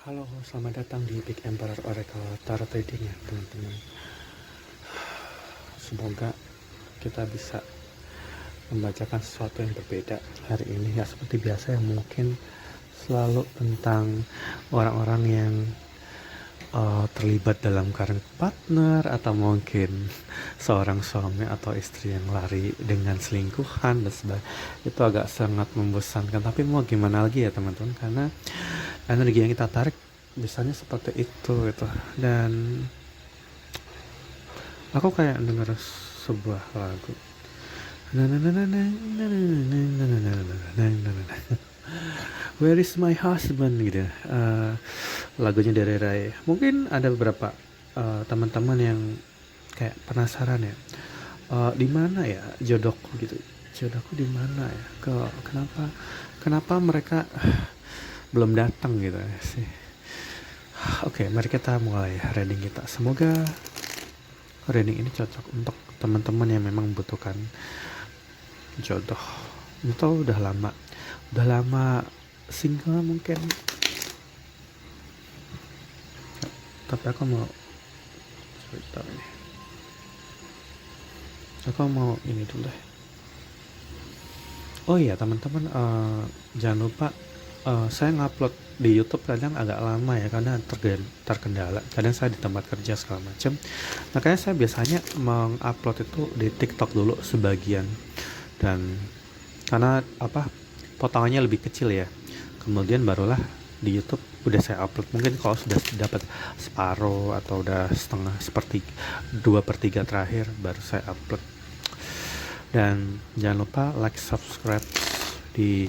Halo, selamat datang di Big Emperor Oracle Tarot Trading ya teman-teman. Semoga kita bisa membacakan sesuatu yang berbeda hari ini, ya seperti biasa yang mungkin selalu tentang orang-orang yang terlibat dalam current partner, atau mungkin seorang suami atau istri yang lari dengan selingkuhan dan sebagainya. Itu agak sangat membosankan, tapi mau gimana lagi ya teman-teman, karena energi yang kita tarik biasanya seperti itu gitu. Dan aku kayak denger sebuah lagu, Where is my husband gitu. Lagunya dari Rai. Mungkin ada beberapa teman-teman yang kayak penasaran ya, di mana ya jodohku gitu, jodohku di mana ya, kenapa mereka belum datang gitu sih. Oke, mari kita mulai reading kita. Semoga reading ini cocok untuk teman-teman yang memang membutuhkan jodoh, atau udah lama single mungkin. Tapi aku mau cerita ini. Aku mau ini dulu deh. Oh iya teman-teman, jangan lupa saya ngupload di YouTube kadang agak lama ya, karena terkendala. Kadang saya di tempat kerja segala macam. Makanya saya biasanya mengupload itu di TikTok dulu sebagian, dan karena potongannya lebih kecil ya. Kemudian barulah di YouTube udah saya upload. Mungkin kalau sudah dapat separuh atau udah setengah, seperti 2/3 terakhir, baru saya upload. Dan jangan lupa like, subscribe di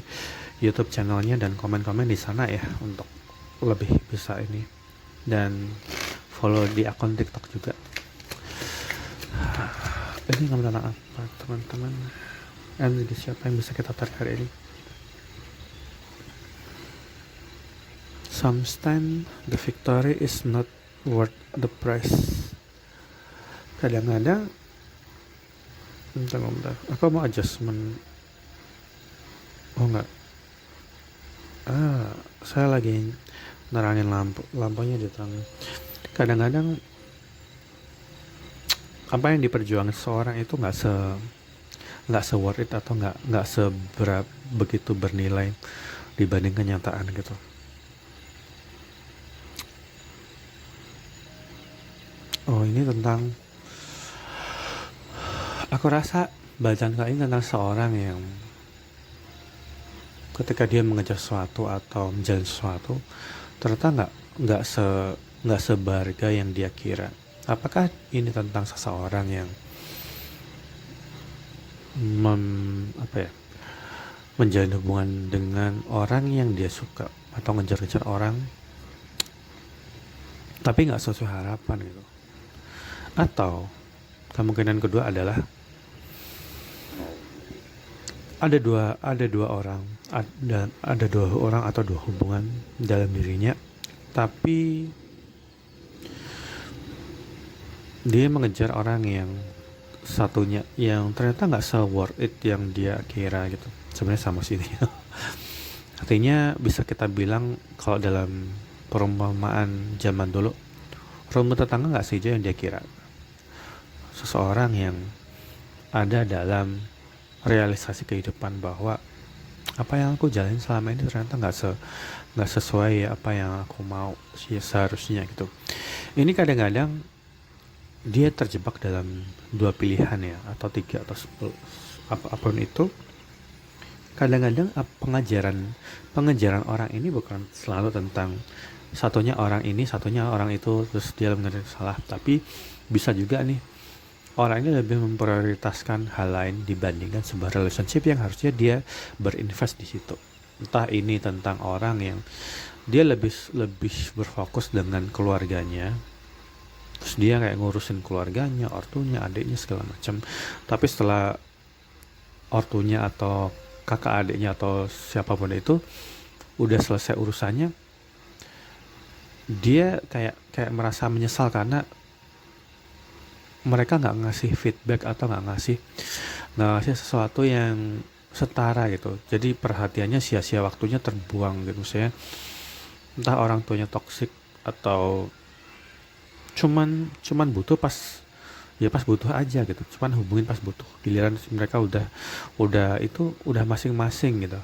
YouTube channelnya, dan komen-komen di sana ya untuk lebih bisa ini, dan follow di akun TikTok juga. Ini tentang apa teman-teman? Energi siapa yang bisa kita tarik hari ini? Sometimes the victory is not worth the price. Kadang-kadang, bentar, aku mau adjustment. Oh enggak, saya lagi nerangin lampunya diterangin. Kadang-kadang apa yang diperjuangkan seseorang itu nggak se worth it, atau nggak begitu bernilai dibanding kenyataan gitu. Oh, ini tentang, aku rasa bacaan kali ini tentang seorang yang ketika dia mengejar sesuatu atau menjalin sesuatu, ternyata nggak seberharga yang dia kira. Apakah ini tentang seseorang yang menjalin hubungan dengan orang yang dia suka, atau ngejar-ngejar orang tapi nggak sesuai harapan gitu? Atau kemungkinan kedua adalah ada dua orang, ada dua orang atau dua hubungan dalam dirinya, tapi dia mengejar orang yang satunya yang ternyata nggak se-worth it yang dia kira gitu. Sebenarnya sama sih ini. Artinya bisa kita bilang kalau dalam perumpamaan zaman dulu, rumput tetangga nggak sehijau yang dia kira. Seseorang yang ada dalam realisasi kehidupan bahwa apa yang aku jalin selama ini ternyata nggak sesuai apa yang aku mau sih seharusnya gitu. Ini kadang-kadang dia terjebak dalam dua pilihan ya, atau 3 atau 10, apapun itu. Kadang-kadang pengejaran orang ini bukan selalu tentang satunya orang ini, satunya orang itu, terus dia mengerti salah. Tapi bisa juga nih, orang ini lebih memprioritaskan hal lain dibandingkan sebuah relationship yang harusnya dia berinvest di situ. Entah ini tentang orang yang dia lebih berfokus dengan keluarganya, terus dia kayak ngurusin keluarganya, ortunya, adiknya segala macam. Tapi setelah ortunya atau kakak adiknya atau siapapun itu udah selesai urusannya, dia kayak merasa menyesal karena mereka nggak ngasih feedback atau nggak ngasih sesuatu yang setara gitu. Jadi perhatiannya sia-sia, waktunya terbuang gitu. Saya entah orang tuanya toksik atau cuman cuman butuh pas, ya pas butuh aja gitu, cuman hubungin pas butuh, giliran mereka udah itu udah masing-masing gitu.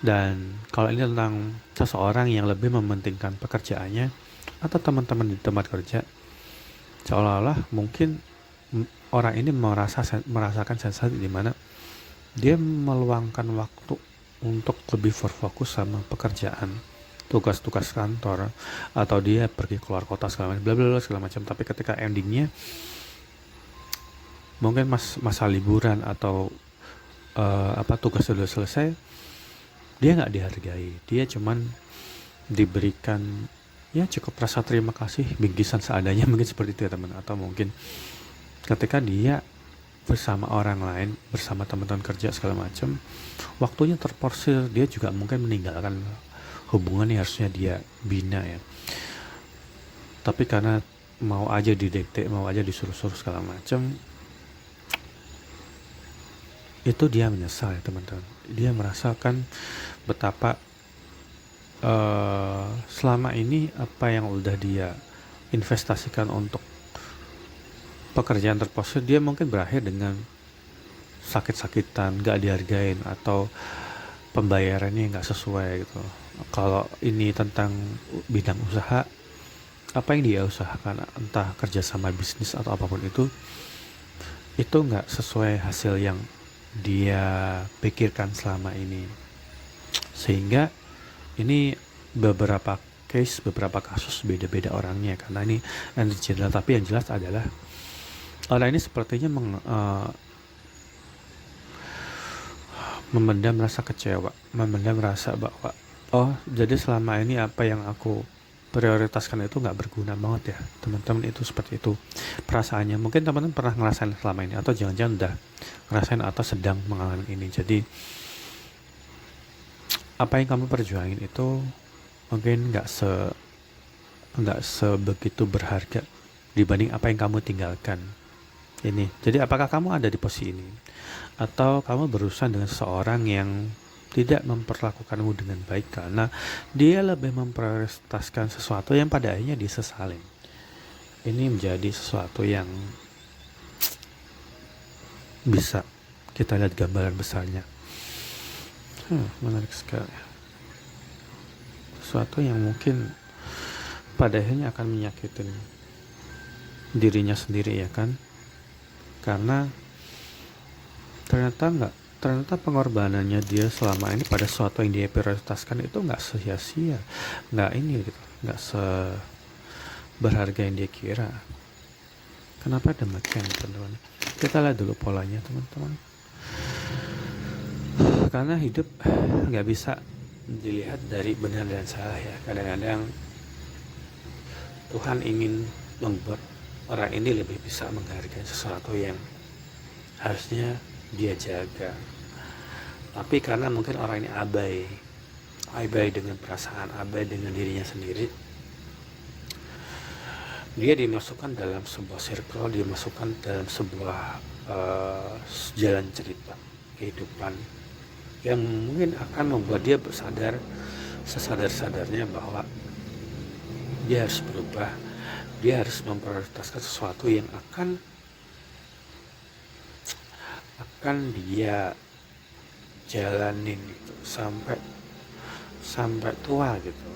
Dan kalau ini tentang seseorang yang lebih mementingkan pekerjaannya atau teman-teman di tempat kerja, seolah-olah mungkin orang ini merasakan sensasi di mana dia meluangkan waktu untuk lebih berfokus sama pekerjaan, tugas-tugas kantor, atau dia pergi keluar kota segala macam, bla bla bla segala macam. Tapi ketika endingnya mungkin masa liburan atau tugas sudah selesai, dia nggak dihargai, dia cuman diberikan ya cukup rasa terima kasih, bingkisan seadanya mungkin seperti itu ya teman. Atau mungkin ketika dia bersama orang lain, bersama teman-teman kerja segala macam, waktunya terporsir, dia juga mungkin meninggalkan hubungan yang harusnya dia bina ya. Tapi karena mau aja didikte, mau aja disuruh-suruh segala macam, itu dia menyesal ya teman-teman. Dia merasakan betapa selama ini apa yang udah dia investasikan untuk pekerjaan terporsir, dia mungkin berakhir dengan sakit-sakitan, gak dihargain, atau pembayarannya nggak sesuai gitu. Kalau ini tentang bidang usaha, apa yang dia usahakan, entah kerjasama bisnis atau apapun itu nggak sesuai hasil yang dia pikirkan selama ini. Sehingga ini beberapa case, beberapa kasus beda-beda orangnya, karena ini general. Tapi yang jelas adalah orang ini sepertinya memendam rasa kecewa, memendam rasa bahwa oh jadi selama ini apa yang aku prioritaskan itu nggak berguna banget ya teman-teman. Itu seperti itu perasaannya. Mungkin teman-teman pernah ngerasain selama ini, atau jangan-jangan udah ngerasain atau sedang mengalami ini. Jadi apa yang kamu perjuangin itu mungkin nggak sebegitu berharga dibanding apa yang kamu tinggalkan ini. Jadi apakah kamu ada di posisi ini, atau kamu berurusan dengan seseorang yang tidak memperlakukanmu dengan baik karena dia lebih memprioritaskan sesuatu yang pada akhirnya disesalin. Ini menjadi sesuatu yang bisa kita lihat gambaran besarnya. Menarik sekali. Sesuatu yang mungkin pada akhirnya akan menyakitin dirinya sendiri ya kan, karena ternyata pengorbanannya dia selama ini pada sesuatu yang dia prioritaskan itu nggak sia-sia, nggak ini gitu, nggak berharga yang dia kira. Kenapa demikian teman-teman? Kita lihat dulu polanya teman-teman. Karena hidup nggak bisa dilihat dari benar dan salah ya. Kadang-kadang Tuhan ingin membuat orang ini lebih bisa menghargai sesuatu yang harusnya dia jaga. Tapi karena mungkin orang ini abai dengan perasaan, abai dengan dirinya sendiri, dia dimasukkan dalam sebuah circle, dimasukkan dalam sebuah jalan cerita kehidupan yang mungkin akan membuat dia sesadar-sadarnya bahwa dia harus berubah, dia harus memprioritaskan sesuatu yang akan dia jalanin gitu sampai tua gitu.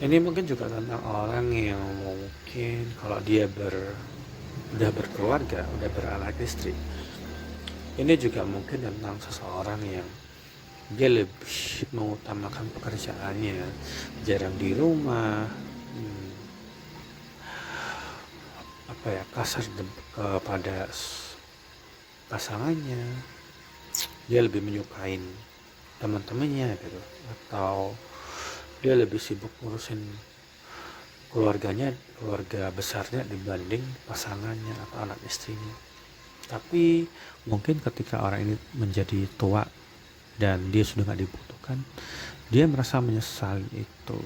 Ini mungkin juga tentang orang yang mungkin kalau dia udah berkeluarga, udah beranak istri. Ini juga mungkin tentang seseorang yang dia lebih mengutamakan pekerjaannya, jarang di rumah, kasar kepada pasangannya, dia lebih menyukain teman-temannya gitu, atau dia lebih sibuk ngurusin keluarga besarnya dibanding pasangannya atau anak istrinya. Tapi mungkin ketika orang ini menjadi tua dan dia sudah gak dibutuhkan, dia merasa menyesali itu.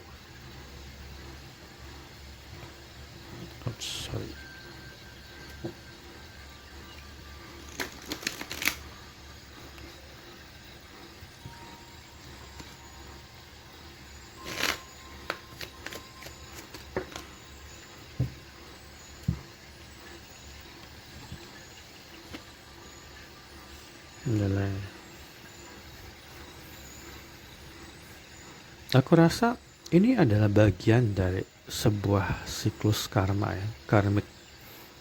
Adalah, aku rasa ini adalah bagian dari sebuah siklus karma ya, karmic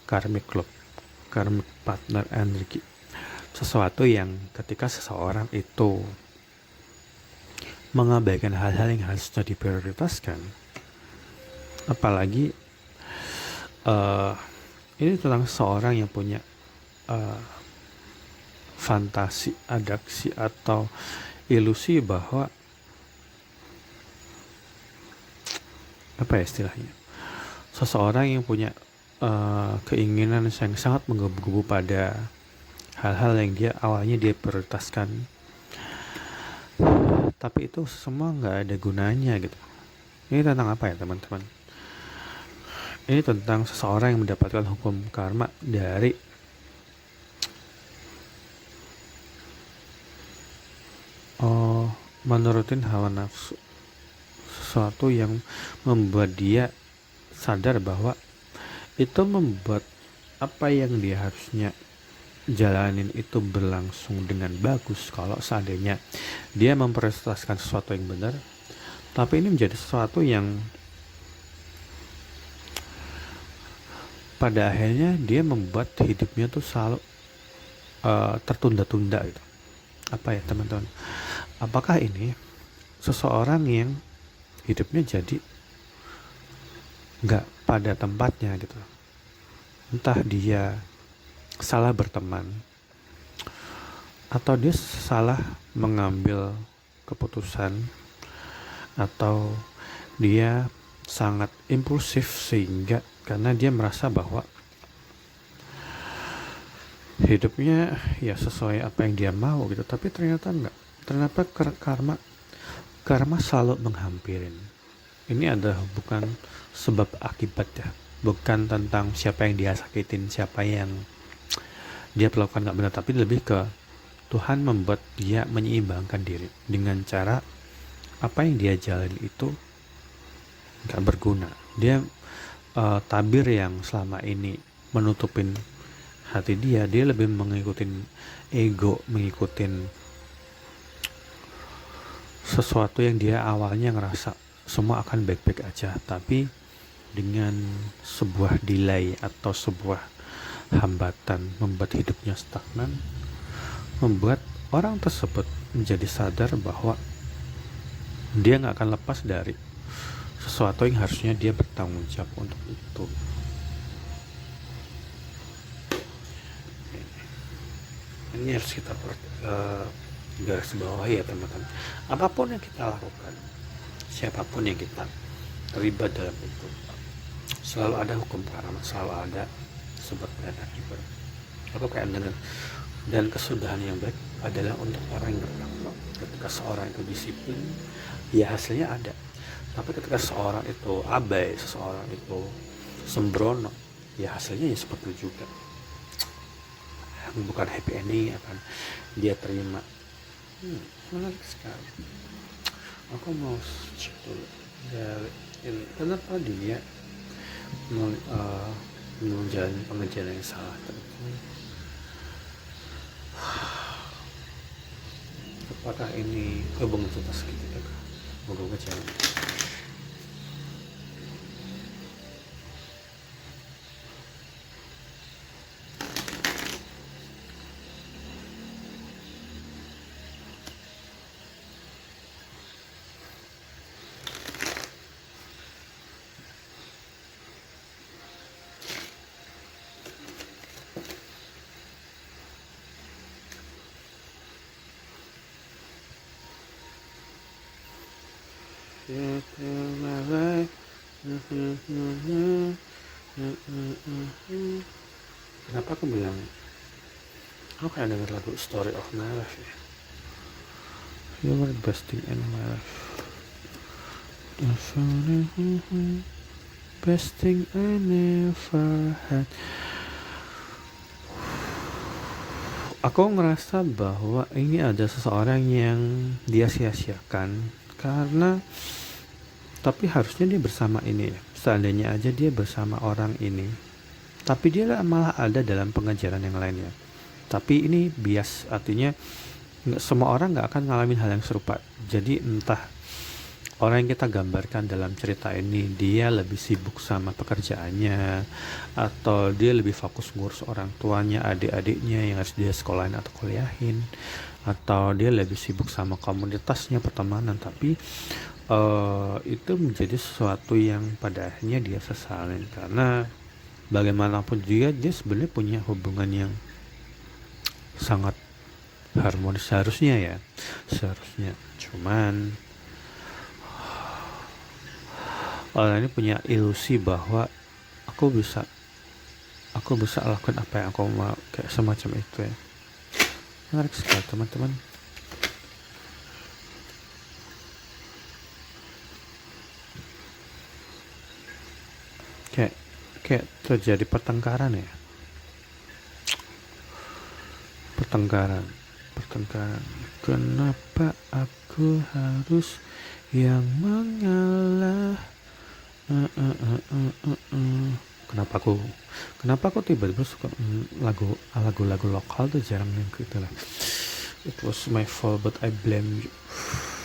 karmic club, karmic partner energy. Sesuatu yang ketika seseorang itu mengabaikan hal-hal yang harusnya diprioritaskan, apalagi uh, ini tentang seseorang yang punya uh, fantasi, adiksi atau ilusi bahwa apa ya istilahnya, seseorang yang punya keinginan yang sangat menggebu-gebu pada hal-hal yang awalnya dia prioritaskan, tapi itu semua nggak ada gunanya gitu. Ini tentang apa ya teman-teman? Ini tentang seseorang yang mendapatkan hukum karma dari menurutin hawa nafsu, sesuatu yang membuat dia sadar bahwa itu membuat apa yang dia harusnya jalanin itu berlangsung dengan bagus kalau seandainya dia memprioritaskan sesuatu yang benar, tapi ini menjadi sesuatu yang pada akhirnya dia membuat hidupnya tuh selalu tertunda-tunda gitu. Apa ya teman-teman? Apakah ini seseorang yang hidupnya jadi nggak pada tempatnya gitu? Entah dia salah berteman, atau dia salah mengambil keputusan, atau dia sangat impulsif sehingga karena dia merasa bahwa hidupnya ya sesuai apa yang dia mau gitu, tapi ternyata enggak. Ternyata karma selalu menghampirin. Ini adalah bukan sebab akibat ya, bukan tentang siapa yang dia sakitin, siapa yang dia perlakukan nggak benar, tapi lebih ke Tuhan membuat dia menyeimbangkan diri dengan cara apa yang dia jalani itu nggak berguna. Dia tabir yang selama ini menutupin hati dia lebih mengikutin ego, mengikutin sesuatu yang dia awalnya ngerasa semua akan baik-baik aja, tapi dengan sebuah delay atau sebuah hambatan membuat hidupnya stagnan, membuat orang tersebut menjadi sadar bahwa dia nggak akan lepas dari sesuatu yang harusnya dia bertanggung jawab untuk itu. Ini harus kita garis bawahi ya teman-teman. Apapun yang kita lakukan, siapapun yang kita terlibat dalam itu, selalu ada hukum karma, selalu ada sebab dan akibat. Aku kayak dan kesudahan yang baik adalah untuk orang yang bertakwa. Ketika seorang itu disiplin, ya hasilnya ada. Tapi ketika seorang itu abai, seseorang itu sembrono, ya hasilnya ya seperti itu juga. Bukan happy ending akan dia terima. Menarik sekali. Aku mau cek dulu dari ini, kenapa dia menjalani pengajaran yang salah tadi. Apakah ini hubungan kita segitu ya? Moga-moga jangan. Kenapa aku bilang aku kayak denger lagu Story of My Life ya. You were the best thing in my life. Best thing I never had. Aku ngerasa bahwa ini ada seseorang yang dia sia-siakan karena, tapi harusnya dia bersama ini ya. Seandainya aja dia bersama orang ini, tapi dia malah ada dalam pengajaran yang lainnya. Tapi ini bias, artinya semua orang nggak akan ngalamin hal yang serupa. Jadi entah orang yang kita gambarkan dalam cerita ini dia lebih sibuk sama pekerjaannya, atau dia lebih fokus ngurus orang tuanya, adik-adiknya yang harus dia sekolahin atau kuliahin, atau dia lebih sibuk sama komunitasnya, pertemanan, tapi itu menjadi sesuatu yang pada akhirnya dia sesalin, karena bagaimanapun juga dia sebenarnya punya hubungan yang sangat harmonis seharusnya, cuman orang ini punya ilusi bahwa aku bisa lakukan apa yang aku mau, kayak semacam itu ya. Menarik sekali teman-teman. Kayak terjadi pertengkaran ya. Pertengkaran. Kenapa aku harus yang mengalah? Kenapa aku tiba-tiba suka lagu-lagu lokal tuh, jarang yang gitu lah. It was my fault but I blame you.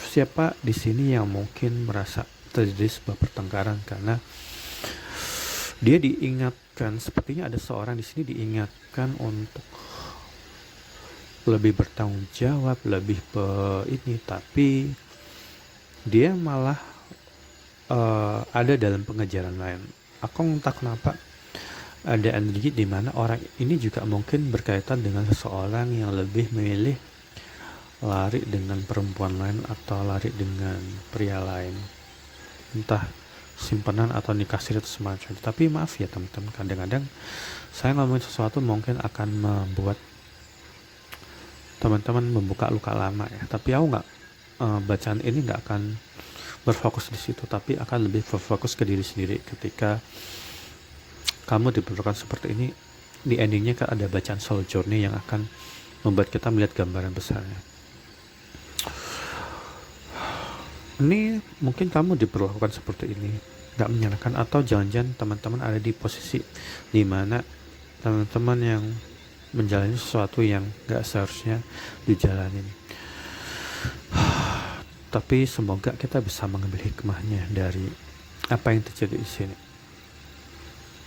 Siapa di sini yang mungkin merasa terjadi sebuah pertengkaran karena dia diingatkan, sepertinya ada seorang di sini diingatkan untuk lebih bertanggung jawab, lebih ini, tapi dia malah ada dalam pengejaran lain. Aku entah kenapa ada energi di mana orang ini juga mungkin berkaitan dengan seseorang yang lebih memilih lari dengan perempuan lain atau lari dengan pria lain, entah simpanan atau nikah siri atau semacam. Tapi maaf ya teman-teman, kadang-kadang saya ngomongin sesuatu mungkin akan membuat teman-teman membuka luka lama ya. Tapi aku nggak bacaan ini nggak akan berfokus di situ, tapi akan lebih berfokus ke diri sendiri. Ketika kamu diperlukan seperti ini, di endingnya kan ada bacaan soul journey yang akan membuat kita melihat gambaran besarnya. Ini mungkin kamu diperlakukan seperti ini, gak menyenangkan, atau jangan-jangan teman-teman ada di posisi dimana teman-teman yang menjalani sesuatu yang gak seharusnya dijalanin. Tapi semoga kita bisa mengambil hikmahnya dari apa yang terjadi di sini.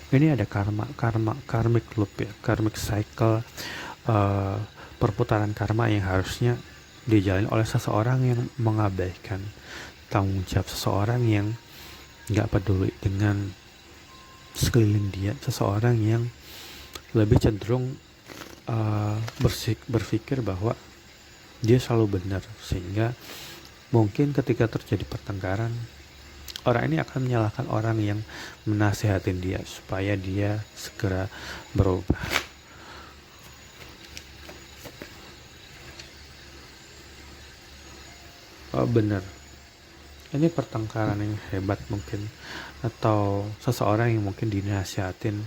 Ini ada karmic loop ya, karmic cycle, perputaran karma yang harusnya dijalani oleh seseorang yang mengabaikan tanggung jawab seseorang yang gak peduli dengan sekeliling dia, seseorang yang lebih cenderung berpikir bahwa dia selalu benar, sehingga mungkin ketika terjadi pertengkaran, orang ini akan menyalahkan orang yang menasihatin dia supaya dia segera berubah. Benar, ini pertengkaran yang hebat mungkin, atau seseorang yang mungkin dinasihatin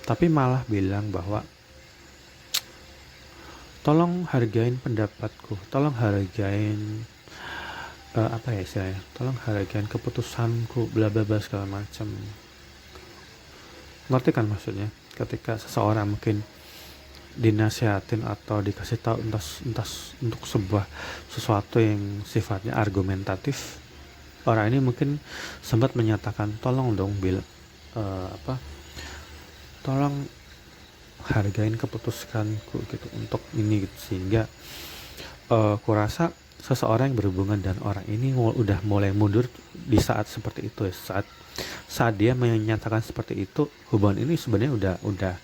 tapi malah bilang bahwa tolong hargain pendapatku, tolong hargain apa ya istilahnya, tolong hargain keputusanku, bla bla bla segala macam. Ngerti kan maksudnya? Ketika seseorang mungkin dinasihatin atau dikasih tahu entah untuk sesuatu yang sifatnya argumentatif, orang ini mungkin sempat menyatakan tolong dong tolong hargain keputusanku gitu untuk ini gitu, sehingga kurasa seseorang yang berhubungan dan orang ini udah mulai mundur di saat seperti itu ya. Saat dia menyatakan seperti itu, hubungan ini sebenarnya udah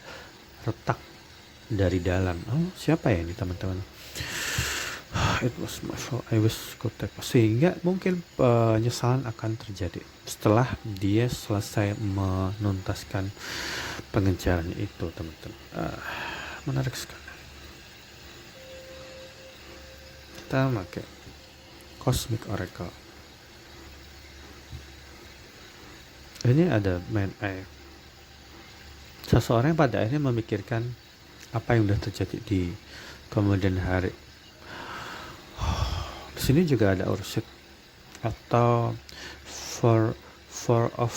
retak dari dalam. Siapa ya ini teman-teman? It was my fault, I was good type. Sehingga mungkin penyesalan akan terjadi setelah dia selesai menuntaskan pengejarannya itu, teman-teman. Menarik sekali. Kita pakai Cosmic Oracle. Ini ada main eye. Seseorang yang pada akhirnya memikirkan apa yang sudah terjadi di kemudian hari. Di sini juga ada Ursit atau Four of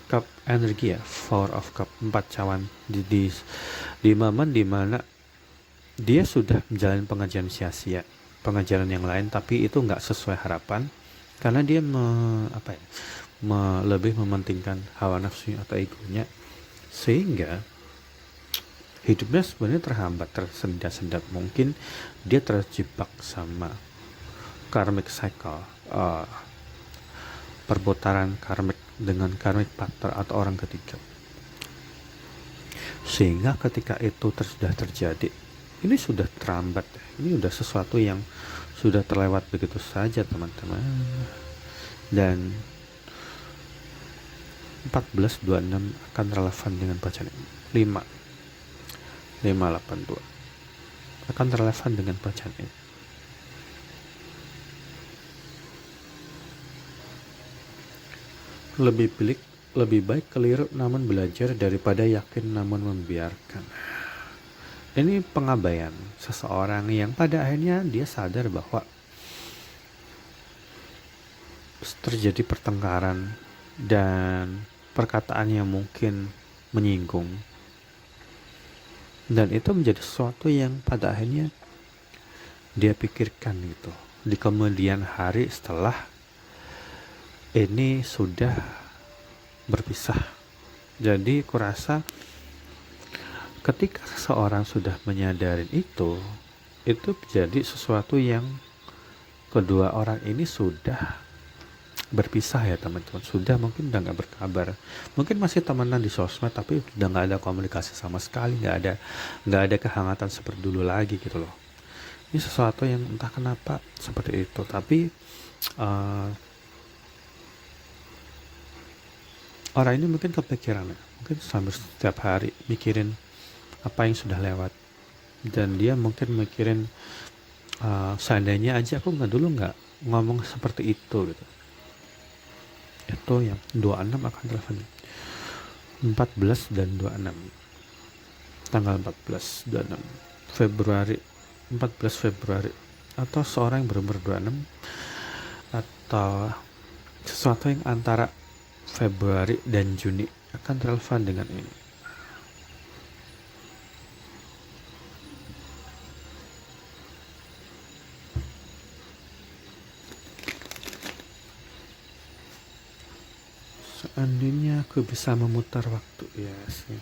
Cup energi ya, Four of Cup, 4 cawan di momen dimana dia sudah menjalani pengajaran sia-sia, pengajaran yang lain, tapi itu nggak sesuai harapan karena dia lebih mementingkan hawa nafsunya atau egonya, sehingga hidupnya sebenarnya terhambat, tersendat-sendat. Mungkin dia terjebak sama karmic cycle, perputaran karmik dengan karmic partner atau orang ketiga, sehingga ketika itu sudah terjadi, ini sudah terlambat, ini sudah sesuatu yang sudah terlewat begitu saja teman-teman. Dan 1426 akan relevan dengan bacaan 582 akan relevan dengan bacaan ini. Lebih baik keliru namun belajar daripada yakin namun membiarkan. Ini pengabaian seseorang yang pada akhirnya dia sadar bahwa terjadi pertengkaran dan perkataan yang mungkin menyinggung, dan itu menjadi sesuatu yang pada akhirnya dia pikirkan gitu di kemudian hari setelah ini sudah berpisah. Jadi kurasa ketika seseorang sudah menyadari itu jadi sesuatu yang kedua orang ini sudah berpisah ya teman-teman. Sudah mungkin udah gak berkabar, mungkin masih temenan di sosmed, tapi udah gak ada komunikasi sama sekali, gak ada kehangatan seperti dulu lagi gitu loh. Ini sesuatu yang entah kenapa seperti itu. Tapi orang ini mungkin kepikiran, mungkin sambil setiap hari mikirin apa yang sudah lewat, dan dia mungkin mikirin seandainya aja aku dulu nggak ngomong seperti itu gitu. Itu yang 26 akan relevan 14 dan 26, tanggal 14 dan 6 Februari, 14 Februari, atau seorang yang berumur 26, atau sesuatu yang antara Februari dan Juni akan relevan dengan ini. Seandainya aku bisa memutar waktu, ya sih.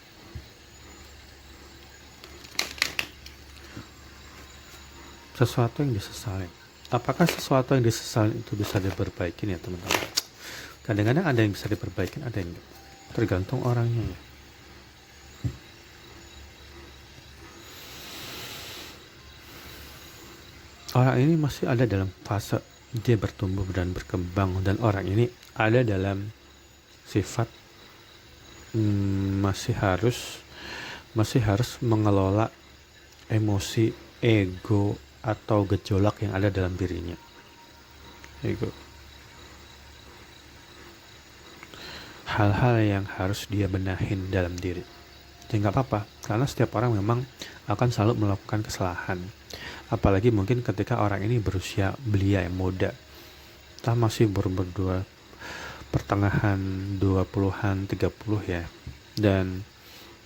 Sesuatu yang disesalin. Apakah sesuatu yang disesalin itu bisa diperbaiki ya teman-teman? Kadang-kadang ada yang bisa diperbaiki, ada yang enggak. Tergantung orangnya ya. Orang ini masih ada dalam fase dia bertumbuh dan berkembang, dan orang ini ada dalam sifat masih harus mengelola emosi, ego, atau gejolak yang ada dalam dirinya. Ego. Hal-hal yang harus dia benahin dalam diri. Ya nggak apa-apa, karena setiap orang memang akan selalu melakukan kesalahan. Apalagi mungkin ketika orang ini berusia belia yang muda, kita masih berdua pertengahan 20-an 30 ya, dan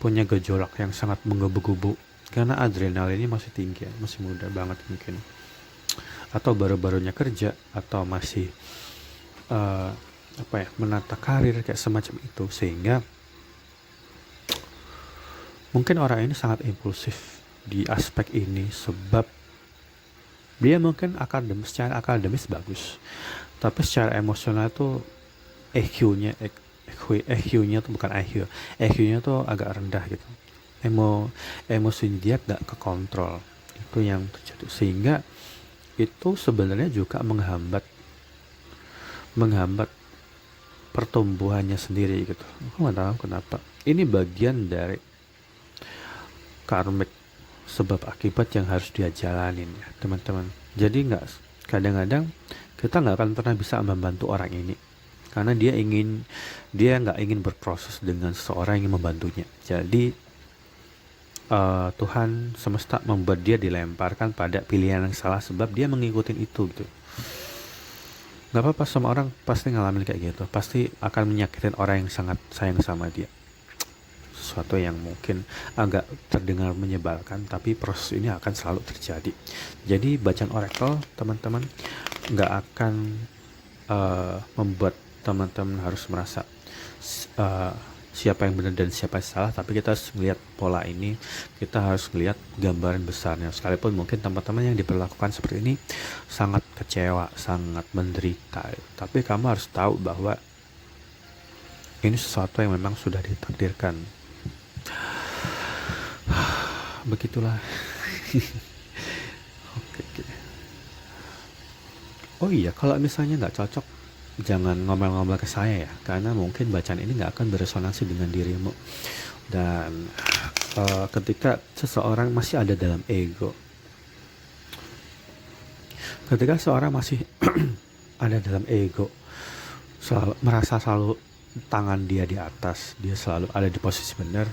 punya gejolak yang sangat menggebu-gebu karena adrenalinnya masih tinggi ya, masih muda banget mungkin, atau baru-barunya kerja, atau masih menata karir kayak semacam itu, sehingga mungkin orang ini sangat impulsif di aspek ini, sebab dia mungkin secara akademis bagus, tapi secara emosional tuh EQ-nya tuh bukan IQ, EQ-nya tuh agak rendah gitu. Emosi dia gak kekontrol, itu yang terjadi, sehingga itu sebenarnya juga menghambat pertumbuhannya sendiri gitu. Aku nggak tahu kenapa. Ini bagian dari karmic, sebab akibat yang harus dia jalanin ya teman-teman. Jadi kadang-kadang kita nggak akan pernah bisa membantu orang ini, karena dia nggak ingin berproses dengan seseorang yang membantunya. Jadi Tuhan semesta membuat dia dilemparkan pada pilihan yang salah, sebab dia mengikuti itu gitu. Nggak apa-apa, semua orang pasti ngalamin kayak gitu, pasti akan menyakitin orang yang sangat sayang sama dia. sesuatu yang mungkin agak terdengar menyebalkan, tapi proses ini akan selalu terjadi. Jadi bacaan oracle teman-teman nggak akan membuat teman-teman harus merasa uh, siapa yang benar dan siapa yang salah, tapi kita harus melihat pola ini, kita harus melihat gambaran besarnya. Sekalipun mungkin teman-teman yang diperlakukan seperti ini sangat kecewa, sangat menderita, tapi kamu harus tahu bahwa ini sesuatu yang memang sudah ditakdirkan. Begitulah. Oke. Oh iya, kalau misalnya nggak cocok, jangan ngomel-ngomel ke saya ya, karena mungkin bacaan ini nggak akan beresonansi dengan dirimu. Dan ketika seseorang masih ada dalam ego, ketika seorang masih ada dalam ego, merasa selalu tangan dia di atas, dia selalu ada di posisi benar,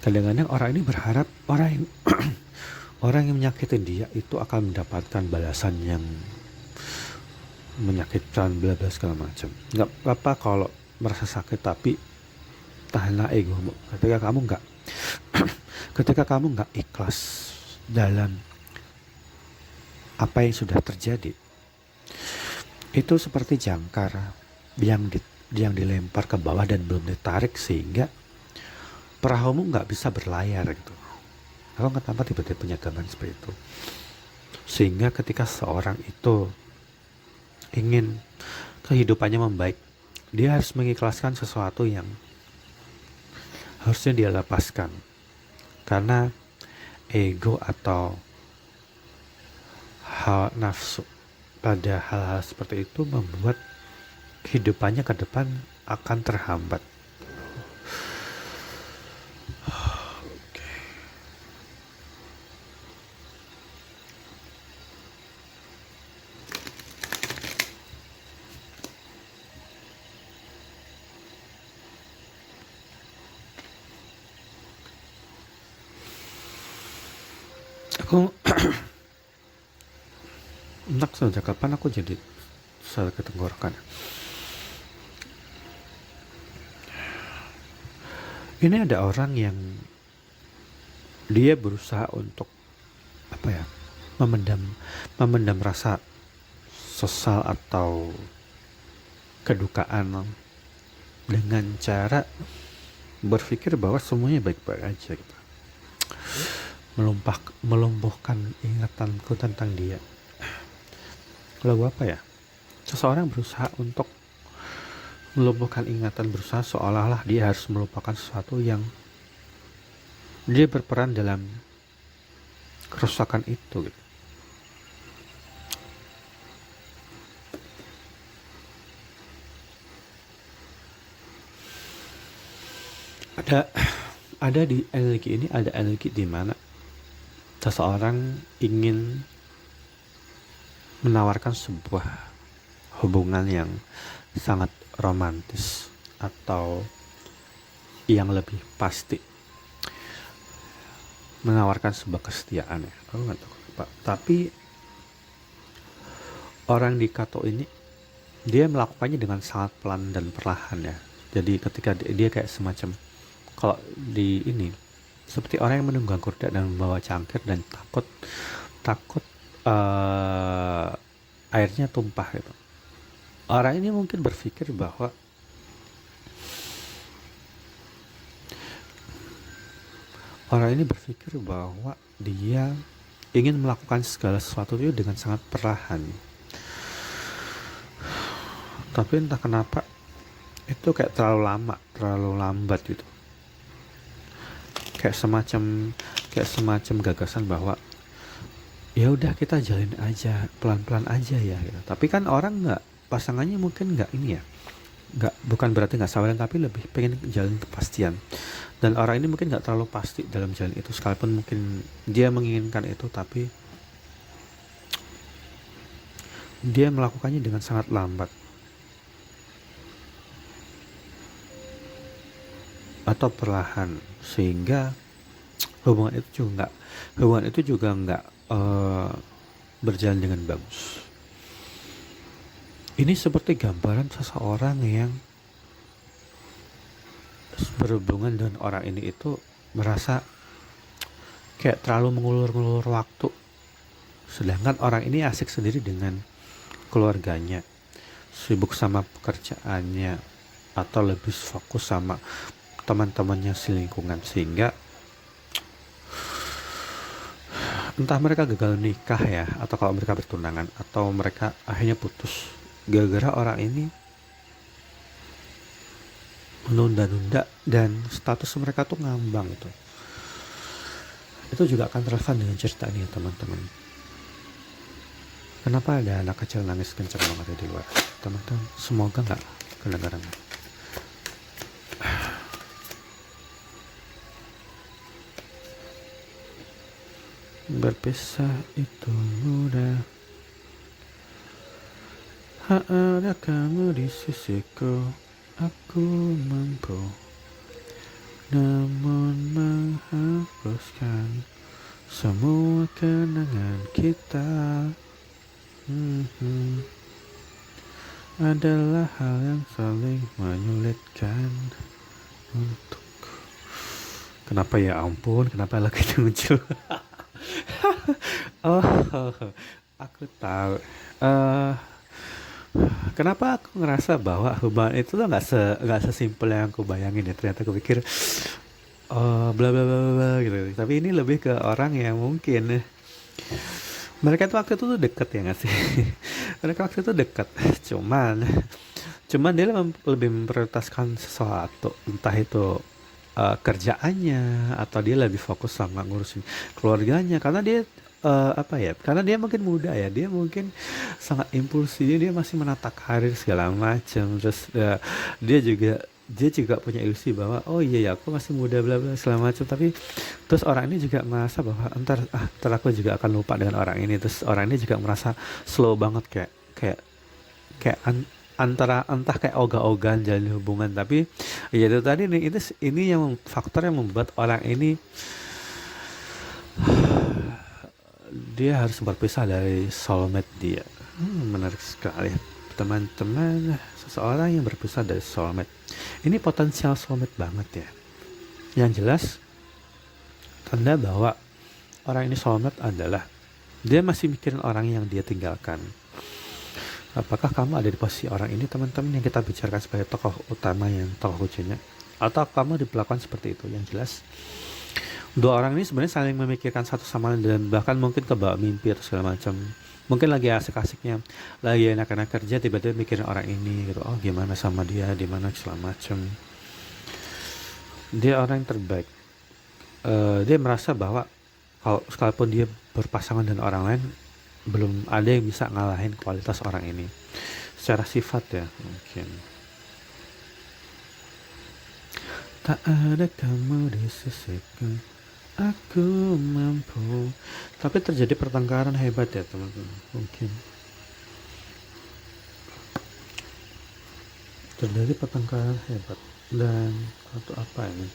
kadang-kadang orang ini berharap orang yang orang yang menyakitin dia itu akan mendapatkan balasan yang menyakitkan, bla bla segala macam. Nggak apa-apa kalau merasa sakit, tapi tahanlah egomu. Ketika kamu nggak ikhlas dalam apa yang sudah terjadi, itu seperti jangkar yang dilempar ke bawah dan belum ditarik, sehingga perahumu nggak bisa berlayar gitu. Aku nggak tampak tiba-tiba punya gambaran seperti itu. Sehingga ketika seorang itu ingin kehidupannya membaik, dia harus mengikhlaskan sesuatu yang harusnya dia lepaskan, karena ego atau hal nafsu pada hal-hal seperti itu membuat kehidupannya ke depan akan terhambat. Aku entah sejak kapan aku jadi sakit tenggorokan. Ini ada orang yang dia berusaha untuk memendam rasa sesal atau kedukaan dengan cara berpikir bahwa semuanya baik-baik aja gitu. Melumpuhkan ingatanku tentang dia. Lalu apa ya? Seseorang berusaha untuk melumpuhkan ingatan, berusaha seolah-olah dia harus melupakan sesuatu yang dia berperan dalam kerusakan itu gitu. Ada di energi ini, ada energi di mana seseorang ingin menawarkan sebuah hubungan yang sangat romantis atau yang lebih pasti, menawarkan sebuah kesetiaan ya. Aku nggak tahu apa, tapi orang di Kato ini dia melakukannya dengan sangat pelan dan perlahan ya. Jadi ketika dia kayak semacam, kalau di ini seperti orang yang menunggang kuda dan membawa cangkir dan takut airnya tumpah gitu. Orang ini mungkin berpikir bahwa dia ingin melakukan segala sesuatu itu dengan sangat perlahan. Tapi entah kenapa itu kayak terlalu lama, terlalu lambat gitu. Kayak semacam gagasan bahwa ya udah kita jalin aja, pelan-pelan aja ya gitu. Tapi kan orang pasangannya mungkin nggak ini ya, bukan berarti nggak sabaran, tapi lebih pengen jalin kepastian. Dan orang ini mungkin nggak terlalu pasti dalam jalan itu, sekalipun mungkin dia menginginkan itu, tapi dia melakukannya dengan sangat lambat atau perlahan, sehingga hubungan itu juga nggak berjalan dengan bagus. Ini seperti gambaran seseorang yang berhubungan dengan orang ini itu merasa kayak terlalu mengulur-ngulur waktu, sedangkan orang ini asik sendiri dengan keluarganya, sibuk sama pekerjaannya, atau lebih fokus sama teman-temannya di lingkungan, sehingga entah mereka gagal nikah ya, atau kalau mereka bertunangan, atau mereka akhirnya putus gara-gara orang ini menunda-nunda dan status mereka tuh ngambang. Itu juga akan relevan dengan cerita ini ya teman-teman. Kenapa ada anak kecil nangis kencang banget di luar teman-teman? Semoga nggak kedengaran. Berpisah itu mudah, ada kamu di sisiku, aku mampu namun menghapuskan semua kenangan kita. Adalah hal yang saling menyulitkan untuk. Kenapa ya ampun, kenapa lagu itu muncul? Oh, aku tahu. Kenapa aku ngerasa bahwa hubungan itu tuh nggak sesimpel yang aku bayangin ya. Ternyata aku pikir bla bla bla bla gitu. Tapi ini lebih ke orang yang mungkin mereka tuh waktu itu tuh deket ya nggak sih? Mereka waktu itu deket. Cuman dia lebih memprioritaskan sesuatu, entah itu kerjaannya, atau dia lebih fokus sama ngurusin keluarganya, karena dia karena dia mungkin muda ya, dia mungkin sangat impulsif, dia masih menata karir segala macam. Terus dia juga punya ilusi bahwa oh iya ya aku masih muda bla bla segala macam. Tapi terus orang ini juga merasa bahwa entar aku juga akan lupa dengan orang ini. Terus orang ini juga merasa slow banget, kayak antara entah kayak ogah-ogahan jalin hubungan. Tapi ya itu tadi nih, ini yang faktor yang membuat orang ini dia harus berpisah dari soulmate dia. Menarik sekali teman-teman, seseorang yang berpisah dari soulmate ini potensial soulmate banget ya. Yang jelas tanda bahwa orang ini soulmate adalah dia masih mikirin orang yang dia tinggalkan. Apakah kamu ada di posisi orang ini teman-teman yang kita bicarakan sebagai tokoh utama, yang tokoh kuncinya, atau kamu diperlakukan seperti itu? Yang jelas dua orang ini sebenarnya saling memikirkan satu sama lain, dan bahkan mungkin kebawa mimpi atau segala macam. Mungkin lagi asik-asiknya, lagi enak-enak kerja, tiba-tiba mikirin orang ini gitu. Oh gimana sama dia, di mana segala macam. Dia orang yang terbaik. Dia merasa bahwa kalau sekalipun dia berpasangan dengan orang lain, belum ada yang bisa ngalahin kualitas orang ini secara sifat ya. Mungkin tak ada kamu di sisiku, aku mampu. Tapi terjadi pertengkaran hebat ya teman-teman. Mungkin terjadi pertengkaran hebat, dan atau apa ini,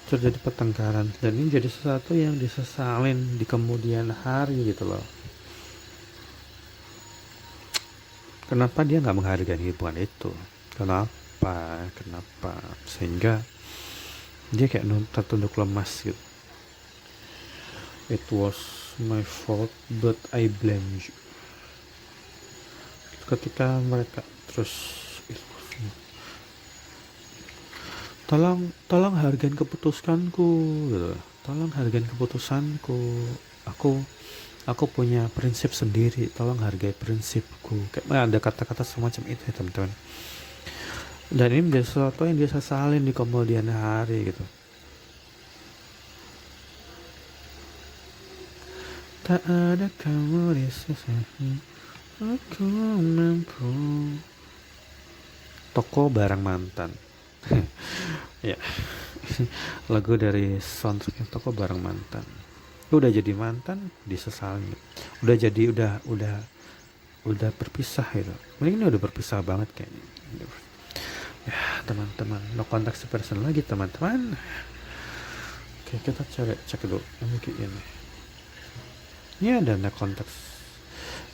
terjadi pertengkaran, dan ini jadi sesuatu yang disesalin di kemudian hari gitu loh. Kenapa dia nggak menghargai hubungan itu? Kenapa sehingga dia kayak tertunduk lemas gitu. It was my fault but I blame you. Ketika mereka terus tolong hargain keputusanku gitu. Tolong hargain keputusanku. Aku punya prinsip sendiri, tolong hargai prinsipku. Kayak ada kata-kata semacam itu ya teman-teman. Dan ini menjadi sesuatu yang dia sesalin di kemudian hari gitu. Tak ada kamu di sisiku, aku mampu. Toko barang mantan. Ya, lagu dari soundtrack Toko Barang Mantan. Udah jadi mantan disesali, udah berpisah gitu. Mending ini udah berpisah banget kayaknya ya teman-teman. No contact person lagi teman-teman. Oke, kita cek dulu yang ini. Ini ada no contact,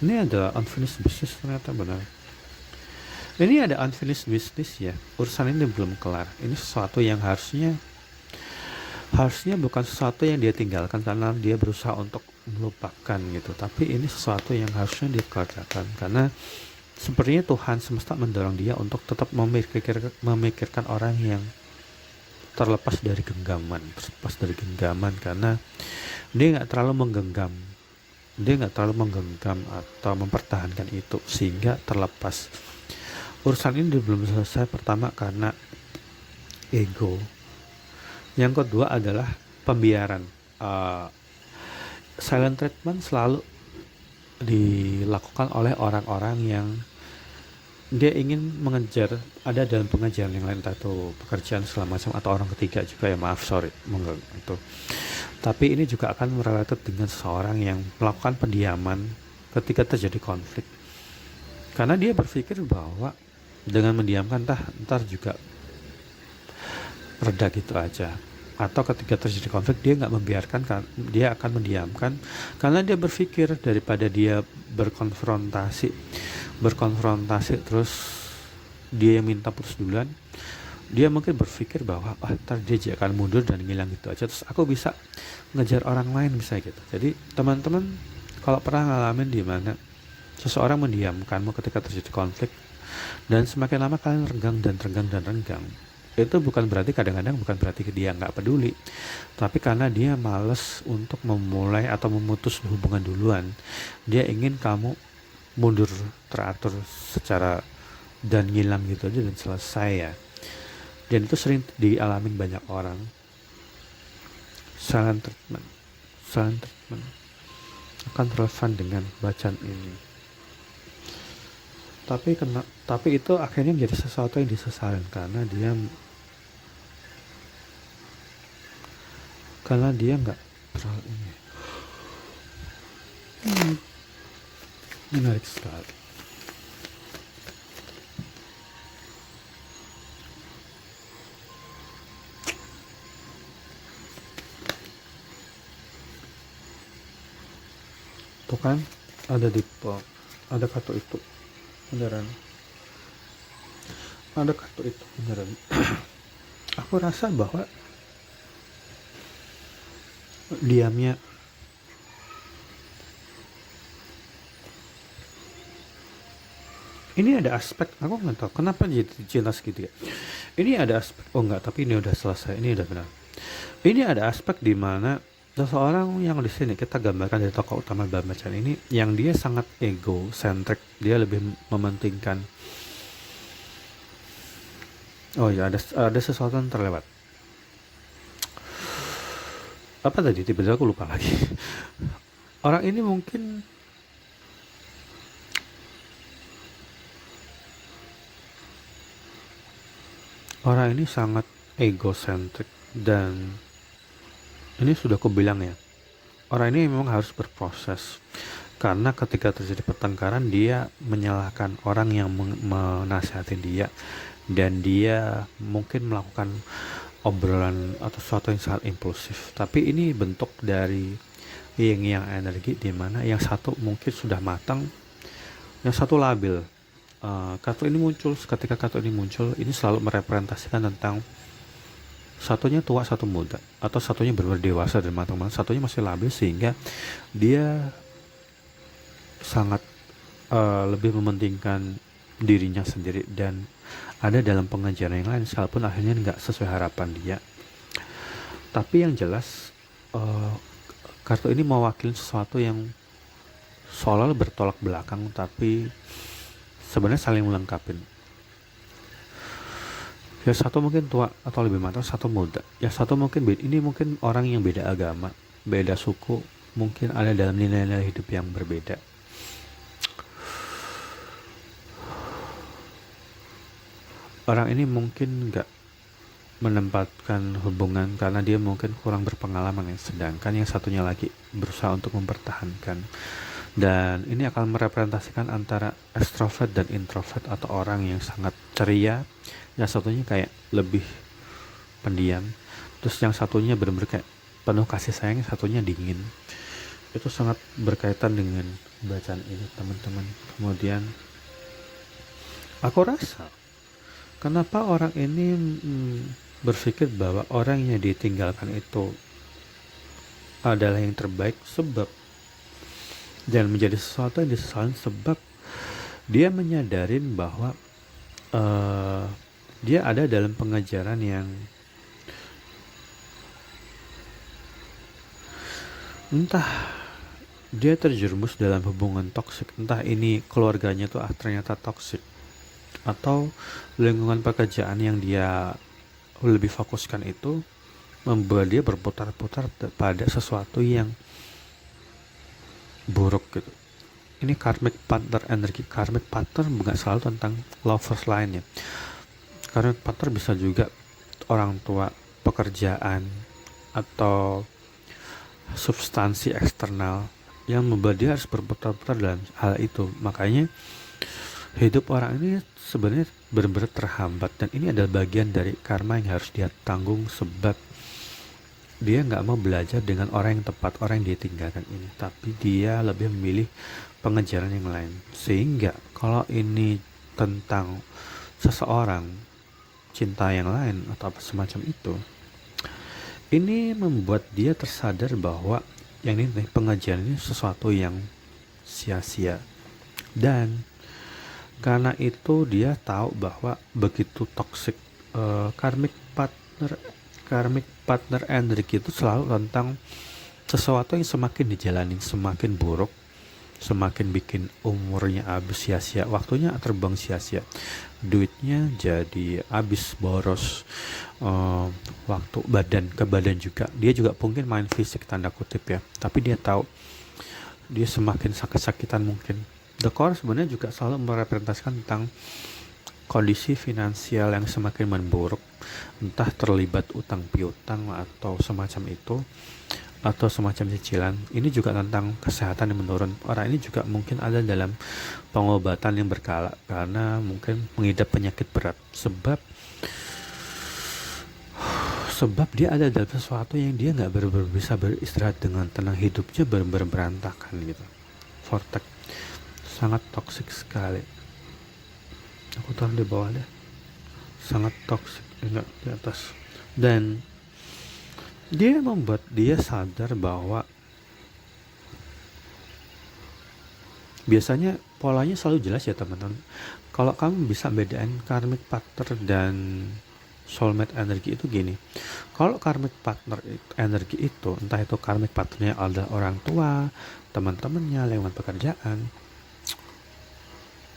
ini ada unfinished business ternyata benar. Ini ada unfinished business ya, urusan ini belum kelar. Ini sesuatu yang harusnya bukan sesuatu yang dia tinggalkan karena dia berusaha untuk melupakan gitu, tapi ini sesuatu yang harusnya dia kerjakan karena sepertinya Tuhan semesta mendorong dia untuk tetap memikirkan orang yang terlepas dari genggaman karena dia nggak terlalu menggenggam atau mempertahankan itu sehingga terlepas. Urusan ini belum selesai, pertama karena ego, yang kedua adalah pembiaran. Silent treatment selalu dilakukan oleh orang-orang yang dia ingin mengejar, ada dalam pengejaran yang lain, entah itu pekerjaan segala macam atau orang ketiga juga ya, itu. Tapi ini juga akan related dengan seseorang yang melakukan pendiaman ketika terjadi konflik karena dia berpikir bahwa dengan mendiamkan ntar juga reda gitu aja, atau ketika terjadi konflik dia nggak membiarkan, dia akan mendiamkan karena dia berpikir daripada dia berkonfrontasi terus dia yang minta putus duluan, dia mungkin berpikir bahwa ntar dia akan mundur dan ngilang gitu aja, terus aku bisa ngejar orang lain bisa gitu. Jadi teman-teman kalau pernah ngalamin di mana seseorang mendiamkanmu ketika terjadi konflik dan semakin lama kalian renggang, itu bukan berarti dia nggak peduli, tapi karena dia males untuk memulai atau memutus hubungan duluan. Dia ingin kamu mundur teratur secara dan ngilang gitu aja dan selesai ya. Dan itu sering dialami banyak orang. Silent treatment akan relevan dengan bacaan ini. Tapi itu akhirnya menjadi sesuatu yang disesalkan karena dia nggak terlalu ini. Menarik sekali. Tuh kan ada kartu itu beneran, aku rasa bahwa diamnya ini ada aspek, aku nggak tahu kenapa jadi jelas gitu ya. Ini ada aspek, tapi ini udah selesai, ini udah benar. Ini ada aspek di mana seseorang yang di sini kita gambarkan dari tokoh utama dalam bacaan ini, yang dia sangat egocentric, dia lebih mementingkan. Ada sesuatu yang terlewat. Apa tadi? Tiba-tiba aku lupa lagi. Orang ini mungkin sangat egocentric, dan ini sudah aku bilang ya, orang ini memang harus berproses karena ketika terjadi pertengkaran dia menyalahkan orang yang menasihati dia, dan dia mungkin melakukan obrolan atau sesuatu yang sangat impulsif. Tapi ini bentuk dari yang energi, di mana yang satu mungkin sudah matang, yang satu labil. Ketika kartu ini muncul, ini selalu merepresentasikan tentang satunya tua, satu muda, atau satunya benar-benar dewasa dan matang, satunya masih labil sehingga dia sangat lebih mementingkan dirinya sendiri dan ada dalam pengajaran yang lain sekalipun akhirnya nggak sesuai harapan dia. Tapi yang jelas kartu ini mewakili sesuatu yang seolah bertolak belakang tapi sebenarnya saling melengkapi. Ya satu mungkin tua atau lebih matang, satu muda. Ya satu mungkin ini mungkin orang yang beda agama, beda suku, mungkin ada dalam nilai-nilai hidup yang berbeda. Orang ini mungkin nggak menempatkan hubungan karena dia mungkin kurang berpengalaman, sedangkan yang satunya lagi berusaha untuk mempertahankan. Dan ini akan merepresentasikan antara extrovert dan introvert, atau orang yang sangat ceria, yang satunya kayak lebih pendiam, terus yang satunya benar-benar kayak penuh kasih sayang, yang satunya dingin. Itu sangat berkaitan dengan bacaan ini teman-teman. Kemudian Aku rasa kenapa orang ini berpikir bahwa orang yang ditinggalkan itu adalah yang terbaik sebab dan menjadi sesuatu yang disesali sebab dia menyadarin bahwa uh, dia ada dalam pengajaran yang entah dia terjerumus dalam hubungan toksik, entah ini keluarganya tuh ternyata toksik atau lingkungan pekerjaan yang dia lebih fokuskan itu membuat dia berputar-putar pada sesuatu yang buruk gitu. Ini karmic partner energi. Karmic partner bukan selalu tentang lovers lainnya. Karmic partner bisa juga orang tua, pekerjaan, atau substansi eksternal yang membuat dia harus berputar-putar dalam hal itu. Makanya hidup orang ini sebenarnya benar-benar terhambat, dan ini adalah bagian dari karma yang harus dia tanggung sebab dia nggak mau belajar dengan orang yang tepat, orang yang dia tinggalkan ini, tapi dia lebih memilih pengejaran yang lain. Sehingga kalau ini tentang seseorang, cinta yang lain atau apa semacam itu, ini membuat dia tersadar bahwa yang ini pengajaran ini sesuatu yang sia-sia. Dan karena itu dia tahu bahwa begitu toxic karmic partner energi itu selalu tentang sesuatu yang semakin dijalani semakin buruk, semakin bikin umurnya habis sia-sia, waktunya terbang sia-sia, duitnya jadi habis boros, waktu ke badan juga, dia juga mungkin main fisik tanda kutip ya, tapi dia tahu dia semakin sakit-sakitan mungkin. The Core sebenarnya juga selalu merepresentasikan tentang kondisi finansial yang semakin memburuk, entah terlibat utang piutang atau semacam itu, atau semacam cicilan. Ini juga tentang kesehatan yang menurun. Orang ini juga mungkin ada dalam pengobatan yang berkala karena mungkin mengidap penyakit berat, sebab dia ada dalam sesuatu yang dia nggak bisa beristirahat dengan tenang, hidupnya benar-benar berantakan gitu. Vortex sangat toksik sekali. Aku taruh di bawah deh. Sangat toksik, enggak di atas. Dan dia membuat dia sadar bahwa biasanya polanya selalu jelas ya teman-teman. Kalau kamu bisa bedain karmic partner dan soulmate energi itu gini. Kalau karmic partner energi itu, entah itu karmic partnernya adalah orang tua, teman-temannya, lewat pekerjaan,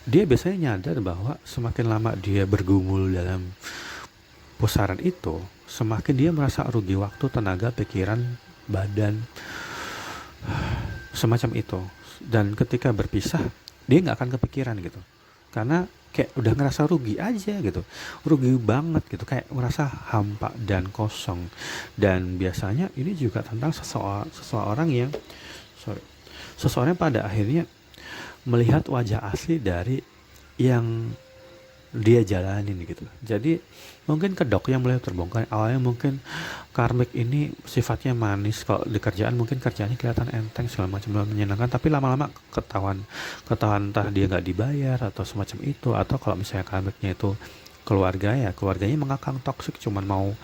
dia biasanya nyadar bahwa semakin lama dia bergumul dalam pusaran itu, semakin dia merasa rugi waktu, tenaga, pikiran, badan, semacam itu. Dan ketika berpisah, dia nggak akan kepikiran gitu, karena kayak udah ngerasa rugi aja gitu, rugi banget gitu, kayak merasa hampa dan kosong. Dan biasanya ini juga tentang seseorang yang pada akhirnya melihat wajah asli dari yang dia jalanin gitu. Jadi mungkin kedok yang mulai terbongkar. Awalnya mungkin karmik ini sifatnya manis, kalau di kerjaan mungkin kerjanya kelihatan enteng segala macam menyenangkan, tapi lama-lama ketahuan entah dia nggak dibayar atau semacam itu, atau kalau misalnya karmiknya itu keluarga, ya keluarganya mengakang toksik, cuman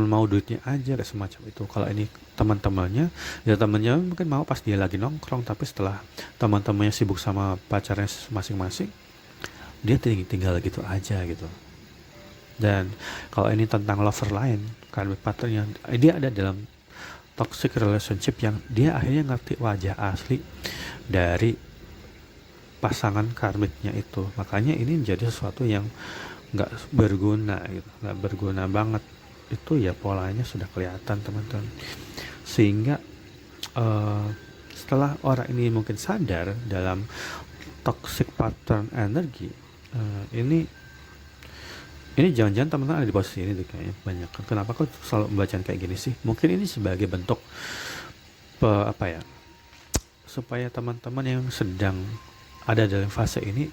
mau duitnya aja kayak semacam itu. Kalau ini teman-temannya, ya temannya mungkin mau pas dia lagi nongkrong, tapi setelah teman-temannya sibuk sama pacarnya masing-masing, dia tinggal gitu aja gitu. Dan kalau ini tentang lover lain, karmic partnernya, dia ada dalam toxic relationship yang dia akhirnya ngerti wajah asli dari pasangan karmiknya itu. Makanya ini menjadi sesuatu yang nggak berguna gitu, nggak berguna banget. Itu ya polanya sudah kelihatan teman-teman. Sehingga setelah orang ini mungkin sadar dalam toxic pattern energi, ini jangan-jangan teman-teman ada di posisi ini tuh kayaknya banyak. Kenapa kok selalu membacakan kayak gini sih? Mungkin ini sebagai bentuk supaya teman-teman yang sedang ada dalam fase ini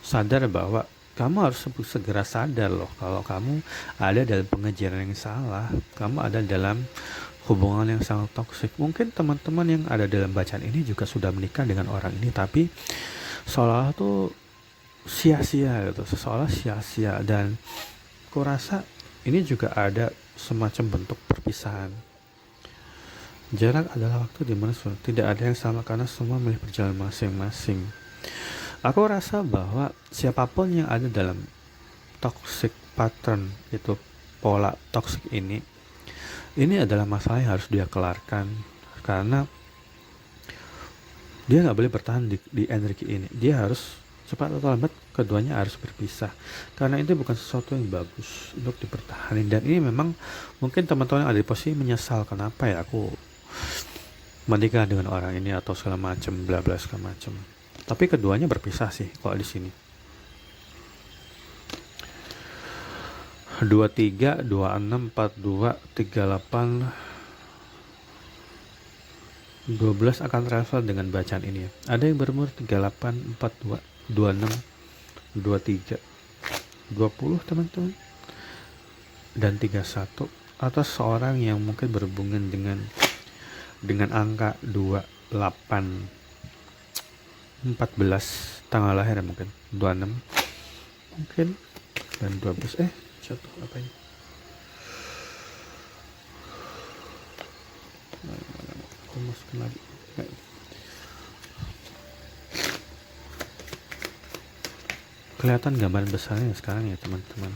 sadar bahwa kamu harus segera sadar loh kalau kamu ada dalam pengejaran yang salah, kamu ada dalam hubungan yang sangat toksik. Mungkin teman-teman yang ada dalam bacaan ini juga sudah menikah dengan orang ini, tapi seolah tuh sia-sia gitu, seseorang sia-sia. Dan kurasa ini juga ada semacam bentuk perpisahan. Jarak adalah waktu di mana tidak ada yang sama karena semua memilih perjalanan masing-masing. Aku rasa bahwa siapapun yang ada dalam toxic pattern itu, pola toxic ini adalah masalah yang harus dia kelarkan, karena dia nggak boleh bertahan di energi ini. Dia harus cepat atau lambat keduanya harus berpisah, karena itu bukan sesuatu yang bagus untuk dipertahankan. Dan ini memang mungkin teman-teman yang ada di posisi menyesal, kenapa ya aku menikah dengan orang ini atau segala macam, bla bla segala macam. Tapi keduanya berpisah sih kalau di sini. 23, 26, 42, 38, 12 akan travel dengan bacaan ini ya. Ada yang berumur 38, 42, 26, 23, 20 teman-teman, dan 31, atau seorang yang mungkin berhubungan dengan angka 28, 14 tanggal lahir ya, mungkin 26 mungkin, dan 12 jatuh apa ini, aku masukin lagi. Kelihatan gambaran besarnya sekarang ya teman-teman.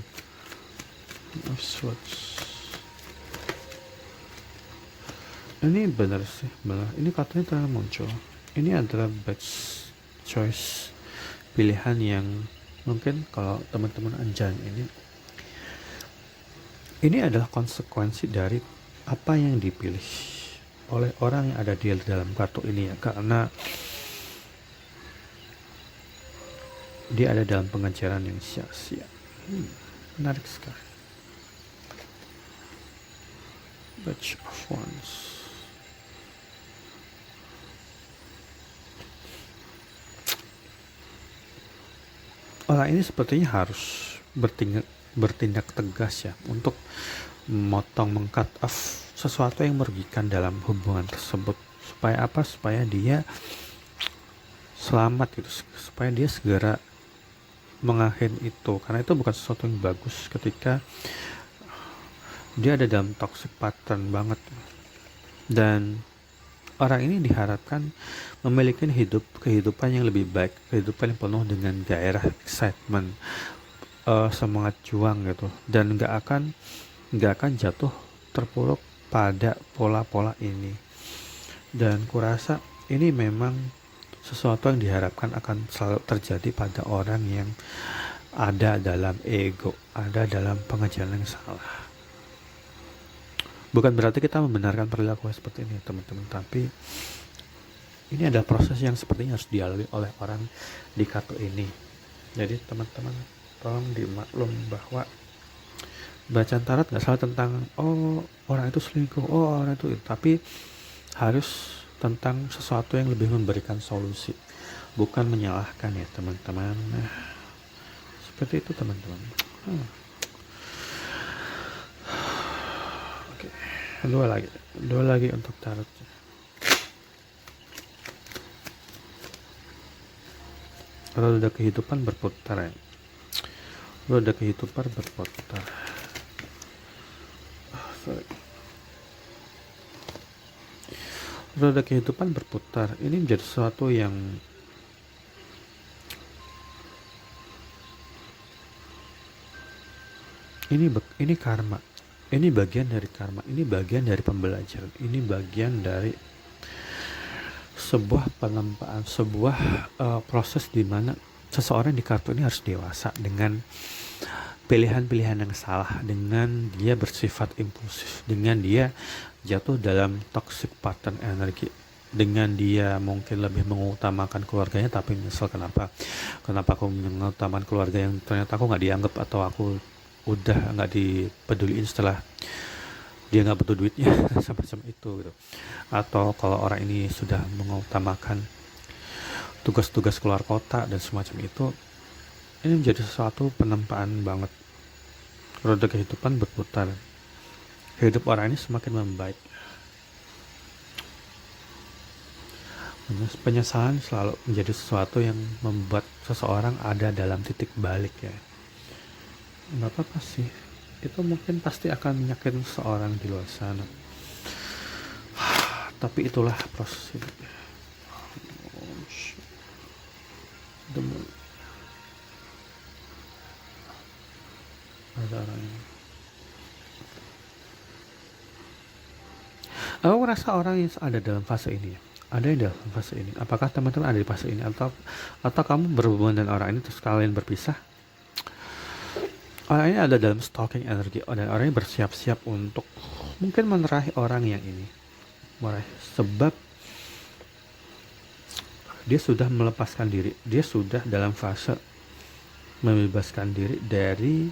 Ini benar sih, benar. Ini katanya telah muncul. Ini adalah batch choice, pilihan yang mungkin kalau teman-teman anjing ini adalah konsekuensi dari apa yang dipilih oleh orang yang ada di dalam kartu ini ya, karena dia ada dalam pengejaran yang sia-sia. Menarik sekali. Batch of Wands. Orang ini sepertinya harus bertindak tegas ya, untuk meng-cut off sesuatu yang merugikan dalam hubungan tersebut. Supaya apa? Supaya dia selamat gitu, supaya dia segera mengakhiri itu, karena itu bukan sesuatu yang bagus ketika dia ada dalam toxic pattern banget. Dan orang ini diharapkan memiliki kehidupan yang lebih baik, kehidupan yang penuh dengan gairah, excitement, semangat juang gitu, dan nggak akan jatuh terpuruk pada pola-pola ini. Dan kurasa ini memang sesuatu yang diharapkan akan selalu terjadi pada orang yang ada dalam ego, ada dalam pengejaran yang salah. Bukan berarti kita membenarkan perilaku seperti ini teman-teman, tapi ini adalah proses yang sepertinya harus dilalui oleh orang di kartu ini. Jadi teman-teman tolong dimaklum bahwa bacaan tarot gak salah tentang orang itu selingkuh, orang itu, tapi harus tentang sesuatu yang lebih memberikan solusi, bukan menyalahkan ya teman-teman. Seperti itu teman-teman. Oke, dua lagi untuk tarot. Roda kehidupan berputar ya. Roda kehidupan berputar. Roda kehidupan berputar. Ini menjadi sesuatu yang ini karma. Ini bagian dari karma. Ini bagian dari pembelajaran. Ini bagian dari sebuah penempaan, sebuah proses di mana seseorang di kartu ini harus dewasa dengan pilihan-pilihan yang salah, dengan dia bersifat impulsif, dengan dia jatuh dalam toxic pattern energi, dengan dia mungkin lebih mengutamakan keluarganya tapi menyesal kenapa aku mengutamakan keluarga yang ternyata aku nggak dianggap, atau aku udah nggak dipeduliin setelah dia nggak butuh duitnya semacam itu gitu. Atau kalau orang ini sudah mengutamakan tugas-tugas keluar kota dan semacam itu, ini menjadi sesuatu penempaan banget. Roda kehidupan berputar, hidup orang ini semakin membaik, Penyesalan selalu menjadi sesuatu yang membuat seseorang ada dalam titik balik ya. Nggak apa-apa sih, itu mungkin pasti akan menyakitin seseorang di luar sana, tapi itulah proses hidup ya. Oh, Demi ada orang yang aku merasa orang yang ada dalam fase ini ya, ada yang dalam fase ini. Apakah teman-teman ada di fase ini, atau kamu berhubungan dengan orang ini terus kalian berpisah? Orang ini ada dalam stalking energi, dan orang ini bersiap-siap untuk mungkin menerahi orang yang ini, meraih, sebab dia sudah melepaskan diri, dia sudah dalam fase membebaskan diri dari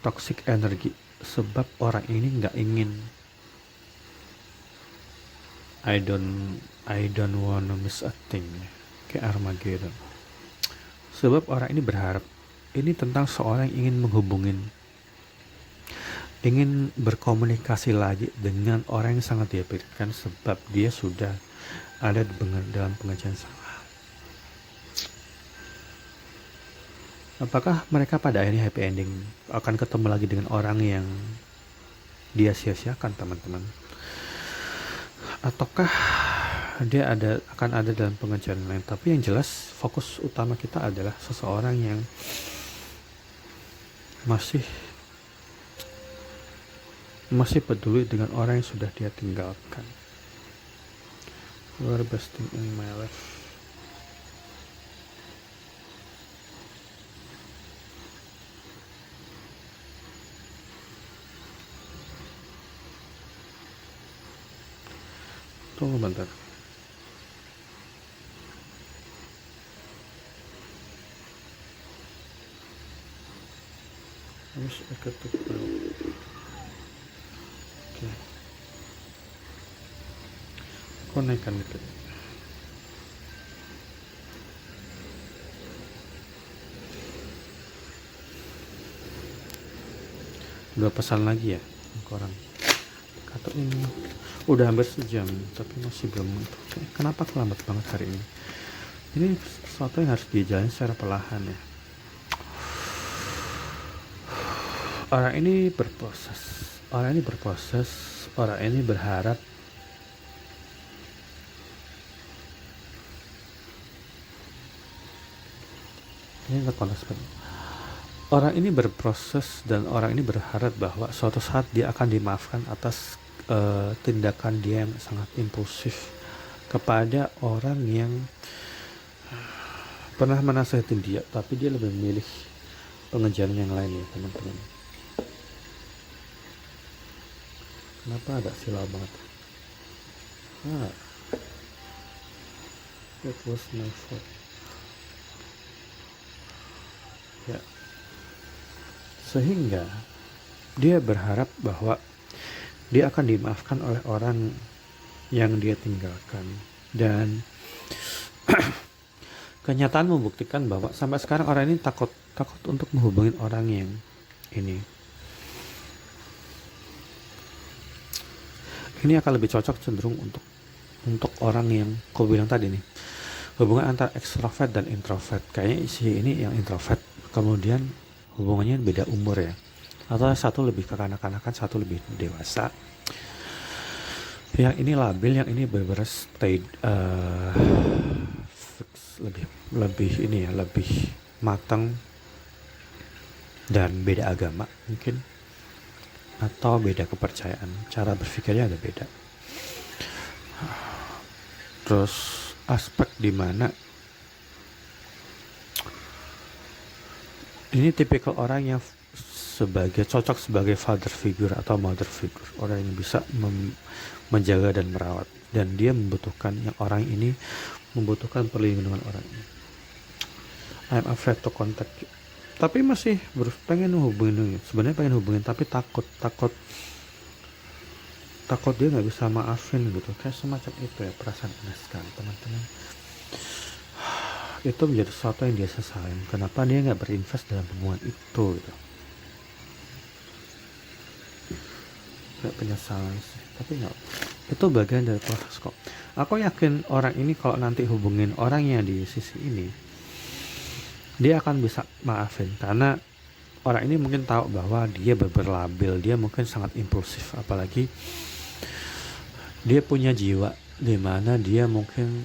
toxic energi, sebab orang ini nggak ingin I don't wanna miss a thing, kayak Armageddon. Sebab orang ini berharap ini tentang seorang yang ingin menghubungin, ingin berkomunikasi lagi dengan orang yang sangat dia pikirkan, sebab dia sudah ada dalam pengajian sama. Apakah mereka pada akhirnya happy ending, akan ketemu lagi dengan orang yang dia sia-siakan, teman-teman? Ataukah dia akan ada dalam pengajian lain? Tapi yang jelas fokus utama kita adalah seseorang yang masih peduli dengan orang yang sudah dia tinggalkan. You are the best thing in my life. Tunggu bentar. Harus ketuk dulu. Oke. Kau naikkan dikit. Dua pesan lagi ya orang. Kata ini udah hampir sejam tapi masih belum. Kenapa lambat banget hari ini? Ini sesuatu yang harus dijalani secara perlahan ya. Orang ini berproses, orang ini berharap ini konteks. Orang ini berproses dan orang ini berharap bahwa suatu saat dia akan dimaafkan atas tindakan dia yang sangat impulsif kepada orang yang pernah menasihati dia, tapi dia lebih memilih pengejaran yang lain ya, teman-teman. Kenapa agak silau banget? That was my fault. Ya. Sehingga dia berharap bahwa dia akan dimaafkan oleh orang yang dia tinggalkan, dan kenyataan membuktikan bahwa sampai sekarang orang ini takut untuk menghubungi orang yang ini. Ini akan lebih cocok cenderung untuk orang yang kau bilang tadi nih, hubungan antara ekstrovert dan introvert. Kayaknya si ini yang introvert, kemudian hubungannya beda umur ya, atau satu lebih kekanak-kanakan, satu lebih dewasa. Yang ini labil, yang ini benar-benar stay lebih ini ya, lebih matang dan beda agama mungkin, atau beda kepercayaan, cara berpikirnya ada beda. Terus aspek dimana ini tipikal orang yang cocok sebagai father figure atau mother figure, orang yang bisa menjaga dan merawat, dan dia membutuhkan yang orang ini membutuhkan perlindungan orang ini. I'm afraid to contact you, tapi masih pengen hubungin, sebenarnya pengen hubungin tapi takut dia nggak bisa maafin gitu, kayak semacam itu ya, perasaan aneh sekali, teman-teman. Itu menjadi sesuatu yang dia sesalin, kenapa dia nggak berinvest dalam hubungan itu gitu. Gak penyesalan sih, tapi nggak, itu bagian dari proses kok. Aku yakin orang ini kalau nanti hubungin orangnya di sisi ini, dia akan bisa maafin karena orang ini mungkin tahu bahwa dia berlabil, dia mungkin sangat impulsif, apalagi dia punya jiwa di mana dia mungkin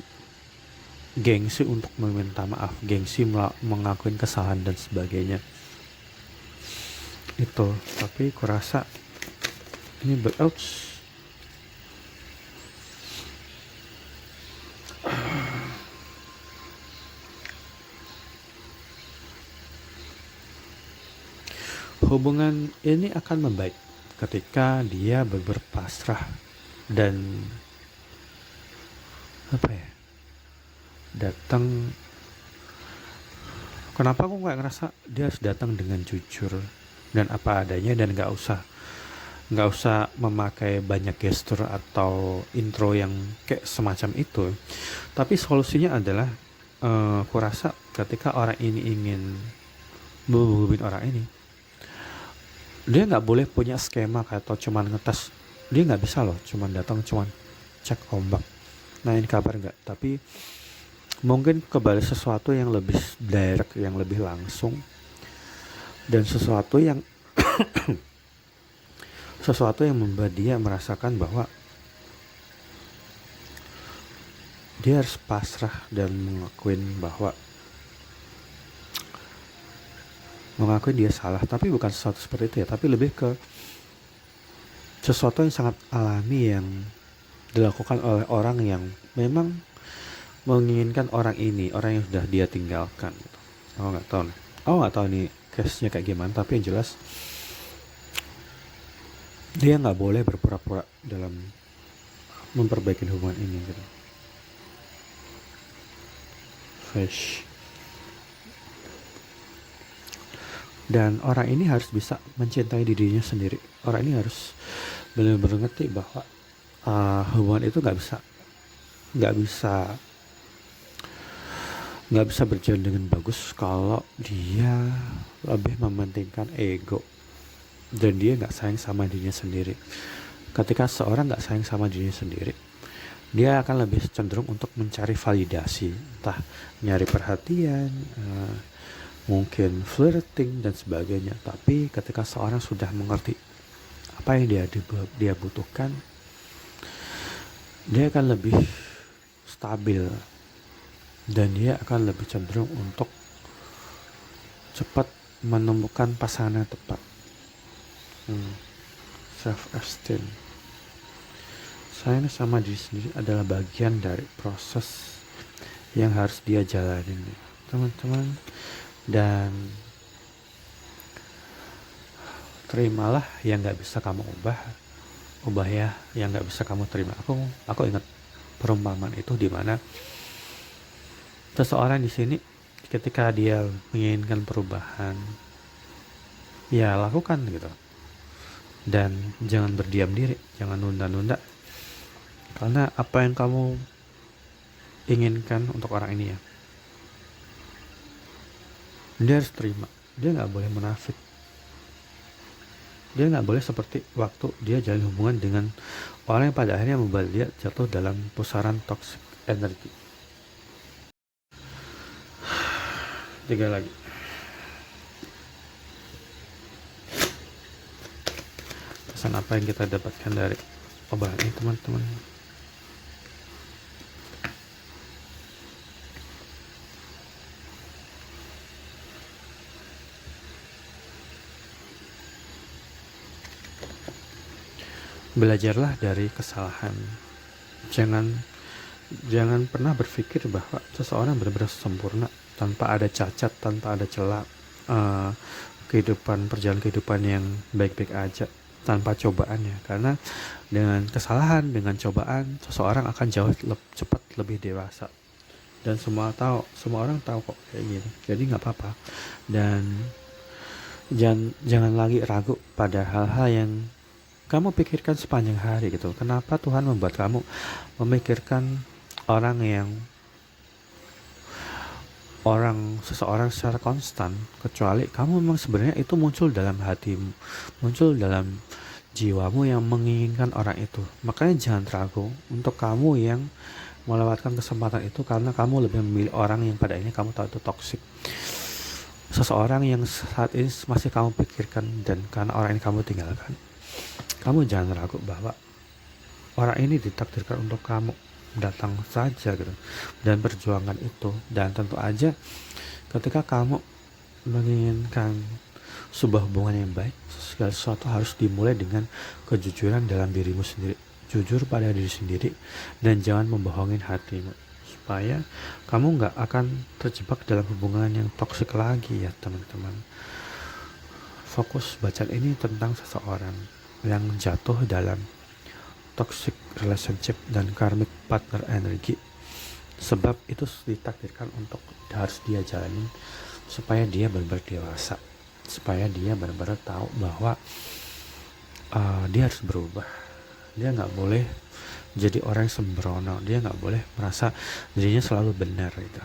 gengsi untuk meminta maaf, gengsi mengakuin kesalahan dan sebagainya. Itu, tapi kurasa ini ouch. Hubungan ini akan membaik ketika dia berpasrah dan apa ya, datang. Kenapa aku nggak ngerasa dia harus datang dengan jujur dan apa adanya, dan nggak usah memakai banyak gestur atau intro yang kayak semacam itu. Tapi solusinya adalah aku rasa ketika orang ini ingin menghubungi orang ini, dia nggak boleh punya skema kayak atau cuman ngetes. Dia nggak bisa loh cuman datang cuman cek ombak, nanyain kabar nggak, tapi mungkin kembali sesuatu yang lebih direct, yang lebih langsung, dan sesuatu yang membuat dia merasakan bahwa dia harus pasrah dan mengakui dia salah. Tapi bukan sesuatu seperti itu ya, tapi lebih ke sesuatu yang sangat alami yang dilakukan oleh orang yang memang menginginkan orang yang sudah dia tinggalkan gitu. Aku nggak tahu nih case-nya kayak gimana, tapi yang jelas dia nggak boleh berpura-pura dalam memperbaiki hubungan ini gitu. Fresh. Dan orang ini harus bisa mencintai dirinya sendiri. Orang ini harus benar-benar ngerti bahwa hubungan itu nggak bisa berjalan dengan bagus kalau dia lebih mementingkan ego dan dia nggak sayang sama dirinya sendiri. Ketika seorang nggak sayang sama dirinya sendiri, dia akan lebih cenderung untuk mencari validasi, entah nyari perhatian, mungkin flirting dan sebagainya. Tapi ketika seorang sudah mengerti apa yang dia butuhkan, dia akan lebih stabil dan dia akan lebih cenderung untuk cepat menemukan pasangan yang tepat. Self esteem, sayang sama diri sendiri adalah bagian dari proses yang harus dia jalanin, teman-teman. Dan terimalah yang nggak bisa kamu ubah ya yang nggak bisa kamu terima. Aku ingat perumpamaan itu, di mana seseorang di sini ketika dia menginginkan perubahan, ya lakukan gitu, dan jangan berdiam diri, jangan nunda-nunda, karena apa yang kamu inginkan untuk orang ini ya, dia harus terima. Dia nggak boleh munafik, dia nggak boleh seperti waktu dia jalin hubungan dengan orang yang pada akhirnya membuat dia jatuh dalam pusaran toxic energy. 3 lagi. Pesan apa yang kita dapatkan dari obrolan ini, teman-teman? Belajarlah dari kesalahan. Jangan pernah berpikir bahwa seseorang benar-benar sempurna, tanpa ada cacat, tanpa ada celah, perjalanan kehidupan yang baik-baik aja tanpa cobaannya. Karena dengan kesalahan, dengan cobaan, seseorang akan jauh cepat lebih dewasa. Dan semua orang tahu kok kayak gini. Jadi nggak apa-apa. Dan jangan lagi ragu pada hal-hal yang kamu pikirkan sepanjang hari gitu. Kenapa Tuhan membuat kamu memikirkan seseorang secara konstan, kecuali kamu memang sebenarnya itu muncul dalam hatimu, muncul dalam jiwamu yang menginginkan orang itu. Makanya jangan ragu untuk kamu yang melewatkan kesempatan itu karena kamu lebih memilih orang yang pada ini kamu tahu itu toksik. Seseorang yang saat ini masih kamu pikirkan dan karena orang ini kamu tinggalkan. Kamu jangan ragu bahwa orang ini ditakdirkan untuk kamu, datang saja gitu dan perjuangan itu. Dan tentu aja ketika kamu menginginkan sebuah hubungan yang baik, segala sesuatu harus dimulai dengan kejujuran dalam dirimu sendiri, jujur pada diri sendiri, dan jangan membohongin hatimu supaya kamu nggak akan terjebak dalam hubungan yang toksik lagi ya teman-teman. Fokus bacaan ini tentang seseorang yang jatuh dalam toxic relationship dan karmic partner energi, sebab itu ditakdirkan untuk harus dia jalani supaya dia benar-benar dewasa, supaya dia benar-benar tahu bahwa dia harus berubah. Dia nggak boleh jadi orang yang sembrono, dia nggak boleh merasa dirinya selalu benar gitu.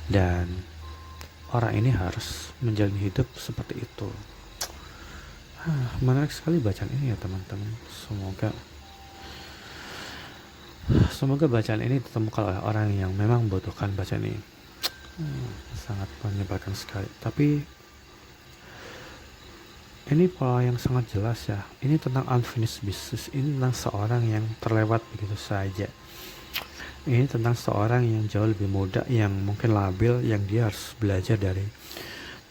Dan orang ini harus menjalani hidup seperti itu. Menarik sekali bacaan ini ya teman-teman. Semoga bacaan ini ditemukan oleh orang yang memang membutuhkan bacaan ini. Sangat menyebalkan sekali. Tapi ini pola yang sangat jelas ya. Ini tentang unfinished business. Ini tentang seorang yang terlewat begitu saja. Ini tentang seorang yang jauh lebih muda, yang mungkin labil, yang dia harus belajar dari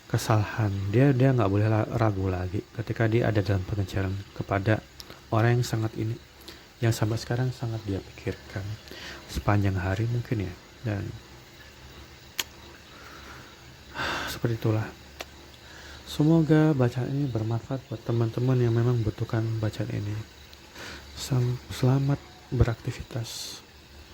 kesalahan. Dia nggak boleh ragu lagi ketika dia ada dalam pengejaran kepada orang yang sangat ini, yang sampai sekarang sangat dia pikirkan sepanjang hari mungkin ya. Dan seperti itulah. Semoga bacaan ini bermanfaat buat teman-teman yang memang membutuhkan bacaan ini. Selamat beraktivitas.